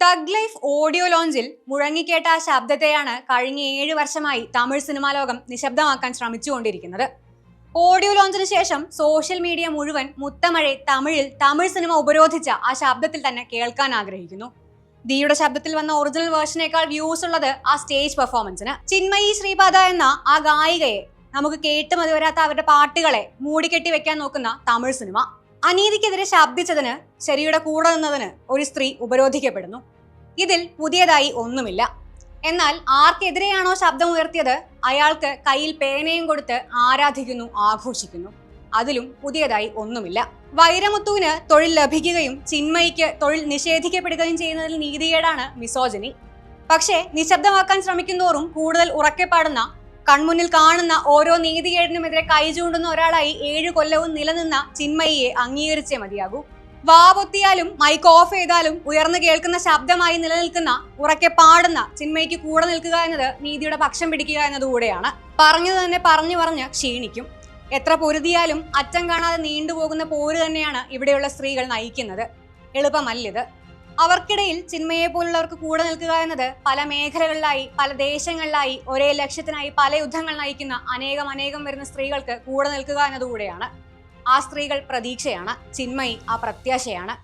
Thug life audio ലോഞ്ചിൽ മുഴങ്ങിക്കേട്ട ആ ശബ്ദത്തെയാണ് കഴിഞ്ഞ 7 വർഷമായി തമിഴ് സിനിമാ ലോകം നിശബ്ദമാക്കാൻ ശ്രമിച്ചുകൊണ്ടിരിക്കുന്നത്. ഓഡിയോ ലോഞ്ചിന് ശേഷം സോഷ്യൽ മീഡിയ മുഴുവൻ മുത്തമഴെ തമിഴ് സിനിമ ഉപരോധിച്ച ആ ശബ്ദത്തിൽ തന്നെ കേൾക്കാൻ ആഗ്രഹിക്കുന്നു. ദിയുടെ ശബ്ദത്തിൽ വന്ന ഒറിജിനൽ വേർഷനേക്കാൾ വ്യൂസ് ഉള്ളത് ആ സ്റ്റേജ് പെർഫോമൻസിന്. ചിന്മയി ശ്രീപാദ എന്ന ആ ഗായികയെ, നമുക്ക് കേട്ട് മതി വരാത്ത അവരുടെ പാട്ടുകളെ മൂടിക്കെട്ടി വെക്കാൻ നോക്കുന്ന തമിഴ് സിനിമ. അനീതിക്കെതിരെ ശബ്ദിച്ചതിന്, ശരിയുടെ കൂടെ നിന്നതിന് ഒരു സ്ത്രീ ഉപരോധിക്കപ്പെടുന്നു. ഇതിൽ പുതിയതായി ഒന്നുമില്ല. എന്നാൽ ആർക്കെതിരെയാണോ ശബ്ദം ഉയർത്തിയത് അയാൾക്ക് കയ്യിൽ പേനയും കൊടുത്ത് ആരാധിക്കുന്നു, ആഘോഷിക്കുന്നു. അതിലും പുതിയതായി ഒന്നുമില്ല. വൈരമുത്തുവിന് തൊഴിൽ ലഭിക്കുകയും ചിന്മയിക്ക് തൊഴിൽ നിഷേധിക്കപ്പെടുകയും ചെയ്യുന്നതിൽ നീതികേടാണ് മിസോജനി. പക്ഷേ നിശബ്ദമാക്കാൻ ശ്രമിക്കുന്നതോറും കൂടുതൽ ഉറക്കെ പാടുന്ന, കൺമുന്നിൽ കാണുന്ന ഓരോ നീതികേടിനുമെതിരെ കൈ ചൂണ്ടുന്ന ഒരാളായി 7 കൊല്ലവും നിലനിന്ന ചിന്മയിയെ അംഗീകരിച്ചേ മതിയാകൂ. വാ പൊത്തിയാലും മൈക്ക് ഓഫ് ചെയ്താലും ഉയർന്നു കേൾക്കുന്ന ശബ്ദമായി നിലനിൽക്കുന്ന, ഉറക്കെ പാടുന്ന ചിന്മയിക്ക് കൂടെ നിൽക്കുക എന്നത് നീതിയുടെ പക്ഷം പിടിക്കുക എന്നതുകൂടെയാണ്. പറഞ്ഞത് തന്നെ പറഞ്ഞ് ക്ഷീണിക്കും. എത്ര പൊരുതിയാലും അറ്റം കാണാതെ നീണ്ടുപോകുന്ന പോര് തന്നെയാണ് ഇവിടെയുള്ള സ്ത്രീകൾ നയിക്കുന്നത്. എളുപ്പമല്ലിത്. അവർക്കിടയിൽ ചിന്മയെ പോലുള്ളവർക്ക് കൂടെ നിൽക്കുക എന്നത് പല മേഖലകളിലായി, പല ദേശങ്ങളിലായി ഒരേ ലക്ഷ്യത്തിനായി പല യുദ്ധങ്ങൾ നയിക്കുന്ന അനേകം വരുന്ന സ്ത്രീകൾക്ക് കൂടെ നിൽക്കുക എന്നതുകൂടെയാണ്. ആ സ്ത്രീകൾ പ്രതീക്ഷയാണ്, ചിന്മയി ആ പ്രത്യാശയാണ്.